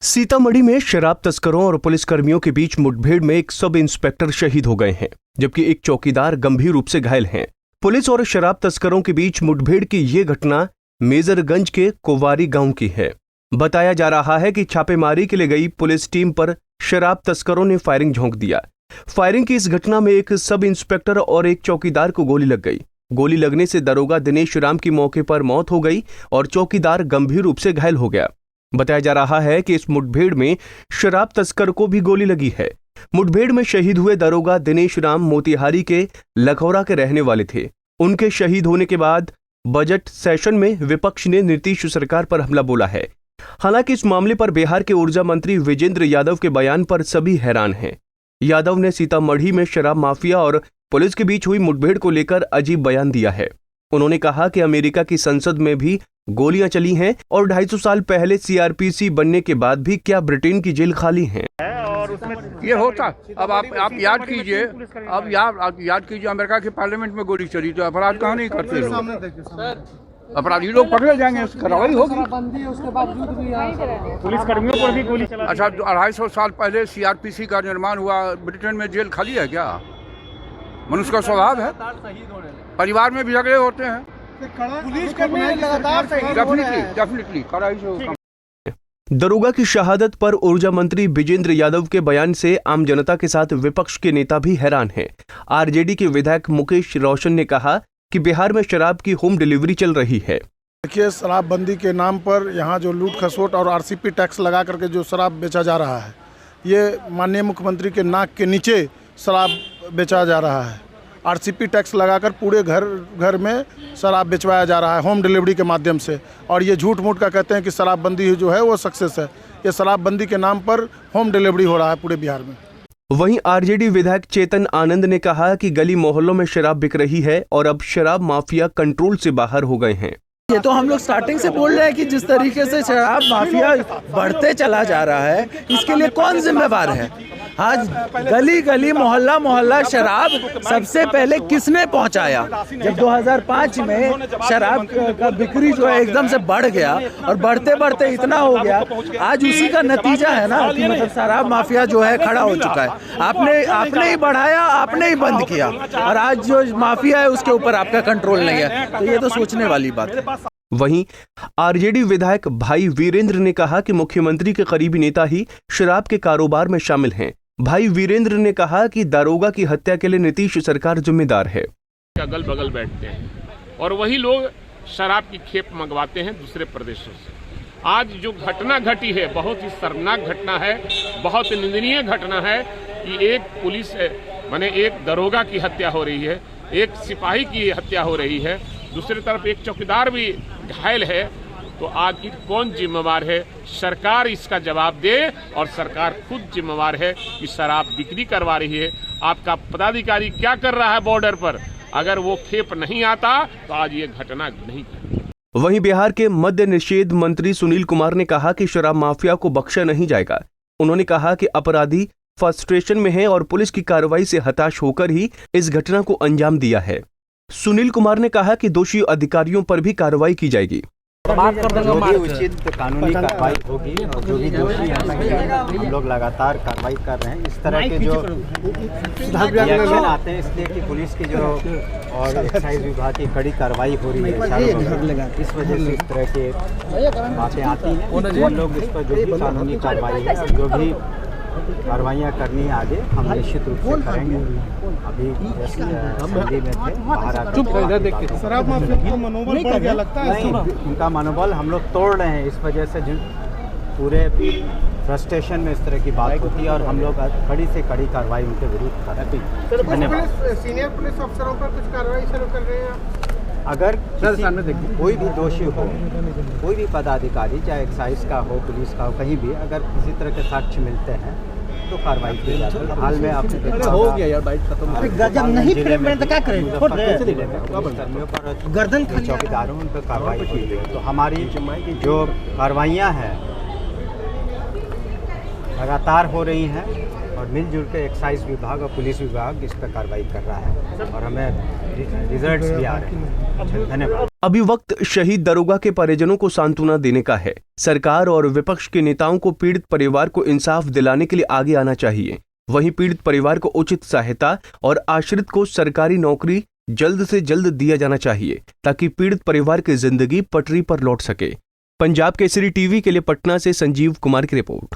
सीतामढ़ी में शराब तस्करों और पुलिसकर्मियों के बीच मुठभेड़ में एक सब इंस्पेक्टर शहीद हो गए हैं, जबकि एक चौकीदार गंभीर रूप से घायल हैं। पुलिस और शराब तस्करों के बीच मुठभेड़ की ये घटना मेजरगंज के कोवारी गांव की है। बताया जा रहा है कि छापेमारी के लिए गई पुलिस टीम पर शराब तस्करों ने फायरिंग झोंक दिया। फायरिंग की इस घटना में एक सब इंस्पेक्टर और एक चौकीदार को गोली लग गई। गोली लगने से दरोगा दिनेश राम की मौके पर मौत हो गई और चौकीदार गंभीर रूप से घायल हो गया। बताया जा रहा है कि इस मुठभेड़ में शराब तस्कर को भी गोली लगी है। मुठभेड़ में शहीद हुए दरोगा दिनेश राम मोतिहारी के लखौरा के रहने वाले थे। उनके शहीद होने के बाद बजट सेशन में विपक्ष ने नीतीश सरकार पर हमला बोला है। हालांकि इस मामले पर बिहार के ऊर्जा मंत्री विजेंद्र यादव के बयान पर सभी हैरान हैं। यादव ने सीतामढ़ी में शराब माफिया और पुलिस के बीच हुई मुठभेड़ को लेकर अजीब बयान दिया है। उन्होंने कहा कि अमेरिका की संसद में भी गोलियां चली हैं और 250 साल पहले सीआरपीसी बनने के बाद भी क्या ब्रिटेन की जेल खाली है। ये होता। अब आप याद कीजिए, अब याद कीजिए अमेरिका के पार्लियामेंट में गोली चली तो अपराध कहाँ नहीं करते लोग। अपराधी लोग पकड़े जाएंगे, कार्रवाई होगी। उसके बावजूद भी पुलिस कर्मियों पर भी गोली चला। अच्छा, 250 साल पहले सीआरपीसी का निर्माण हुआ, ब्रिटेन में जेल खाली है क्या? मनुष्य का स्वभाव है, परिवार में भी झगड़े होते हैं। पुलिस कर्मी लगातार डेफिनेटली कड़ाई से। दरोगा की शहादत पर ऊर्जा मंत्री विजेंद्र यादव के बयान से आम जनता के साथ विपक्ष के नेता भी हैरान हैं। आरजेडी के विधायक मुकेश रोशन ने कहा कि बिहार में शराब की होम डिलीवरी चल रही है। देखिए, शराबबंदी के नाम पर यहाँ जो लूट खसोट और आरसीपी टैक्स लगा करके जो शराब बेचा जा रहा है, ये माननीय मुख्यमंत्री के नाक के नीचे शराब बेचा जा रहा है। आरसीपी टैक्स लगाकर पूरे घर में शराब बेचवाया जा रहा है होम डिलीवरी के माध्यम से। और ये झूठ मूठ का कहते हैं कि शराबबंदी जो है वो सक्सेस है। ये शराबबंदी के नाम पर होम डिलीवरी हो रहा है पूरे बिहार में। वहीं आरजेडी विधायक चेतन आनंद ने कहा कि गली मोहल्लों में शराब बिक रही है और अब शराब माफिया कंट्रोल से बाहर हो गए हैं। ये तो हम लोग स्टार्टिंग से बोल रहे हैं कि जिस तरीके से शराब माफिया बढ़ते चला जा रहा है, इसके लिए कौन जिम्मेवार है? आज गली गली मोहल्ला मोहल्ला शराब सबसे पहले किसने पहुंचाया? जब 2005 में शराब का बिक्री जो है एकदम से बढ़ गया और बढ़ते बढ़ते इतना हो गया, आज उसी का नतीजा है ना कि मतलब शराब माफिया जो है खड़ा हो चुका है। आपने ही बढ़ाया, आपने ही बंद किया और आज जो माफिया है उसके ऊपर आपका कंट्रोल नहीं है। तो ये तो सोचने वाली बात है। वहीं आरजेडी विधायक भाई वीरेंद्र ने कहा कि मुख्यमंत्री के करीबी नेता ही शराब के कारोबार में शामिल हैं। भाई वीरेंद्र ने कहा कि दारोगा की हत्या के लिए नीतीश सरकार जिम्मेदार है। अगल बगल बैठते हैं और वही लोग शराब की खेप मंगवाते हैं दूसरे प्रदेशों से। आज जो घटना घटी है बहुत ही शर्मनाक घटना है, बहुत निंदनीय घटना है कि एक दरोगा की हत्या हो रही है, एक सिपाही की हत्या हो रही है, दूसरी तरफ एक चौकीदार भी घायल है। तो आखिर कौन जिम्मेवार है? सरकार इसका जवाब दे और सरकार खुद जिम्मेवार है कि शराब बिक्री करवा रही है। आपका पदाधिकारी क्या कर रहा है बॉर्डर पर? अगर वो खेप नहीं आता तो आज ये घटना नहीं घटी। वहीं बिहार के मद्य निषेध मंत्री सुनील कुमार ने कहा कि शराब माफिया को बख्शा नहीं जाएगा। उन्होंने कहा कि अपराधी फ्रस्ट्रेशन में है और पुलिस की कार्रवाई से हताश होकर ही इस घटना को अंजाम दिया है। सुनील कुमार ने कहा कि दोषी अधिकारियों पर भी कार्रवाई की जाएगी। जो भी उचित कानूनी कार्रवाई होगी और जो भी दोषी हम लोग लगातार कार्रवाई कर रहे हैं। इस तरह के जो एक्शन आते हैं इसलिए कि पुलिस की जो और एक्साइज विभाग की कड़ी कार्रवाई हो रही है, इस वजह से इस तरह के बातें आती हैं। हम लोग इस पर जो भी कानूनी कार्रवाई है, जो भी कार्रवाइयाँ करनी है आगे, हम निश्चित रूप से करेंगे। अभी असेंबली में थे, बाहर आकर शराब माफिया का मनोबल बढ़ गया लगता है। नहीं, उनका मनोबल हम लोग तोड़ रहे हैं। इस वजह से जो पूरे फ्रस्ट्रेशन में इस तरह की बात होती है और हम लोग कड़ी से कड़ी कार्रवाई उनके विरुद्ध करते हैं। धन्यवाद। सीनियर पुलिस अफसरों पर कुछ कार्रवाई शुरू कर रहे हैं? अगर कोई भी दोषी हो, कोई भी पदाधिकारी, चाहे एक्साइज का हो, पुलिस का हो, कहीं भी अगर किसी तरह के साक्ष्य मिलते हैं तो कार्रवाई की जाती है। हाल में आपने देखा हो गया यार, बाइट खत्म जब नहीं तो क्या करें? कर्मियों पर गर्दन चौकीदारों उन पर कार्रवाई की है। तो हमारी जो कार्रवाइयाँ हैं लगातार हो रही हैं और मिलजुल के एक्साइज विभाग और पुलिस विभाग इस पर कार्रवाई कर रहा है और हमें रिजल्ट्स भी आ रहे हैं। धन्यवाद। अभी वक्त शहीद दरोगा के परिजनों को सांत्वना देने का है। सरकार और विपक्ष के नेताओं को पीड़ित परिवार को इंसाफ दिलाने के लिए आगे आना चाहिए। वहीं पीड़ित परिवार को उचित सहायता और आश्रित को सरकारी नौकरी जल्द से जल्द दिया जाना चाहिए ताकि पीड़ित परिवार की जिंदगी पटरी पर लौट सके। पंजाब केसरी टीवी के लिए पटना से संजीव कुमार की रिपोर्ट।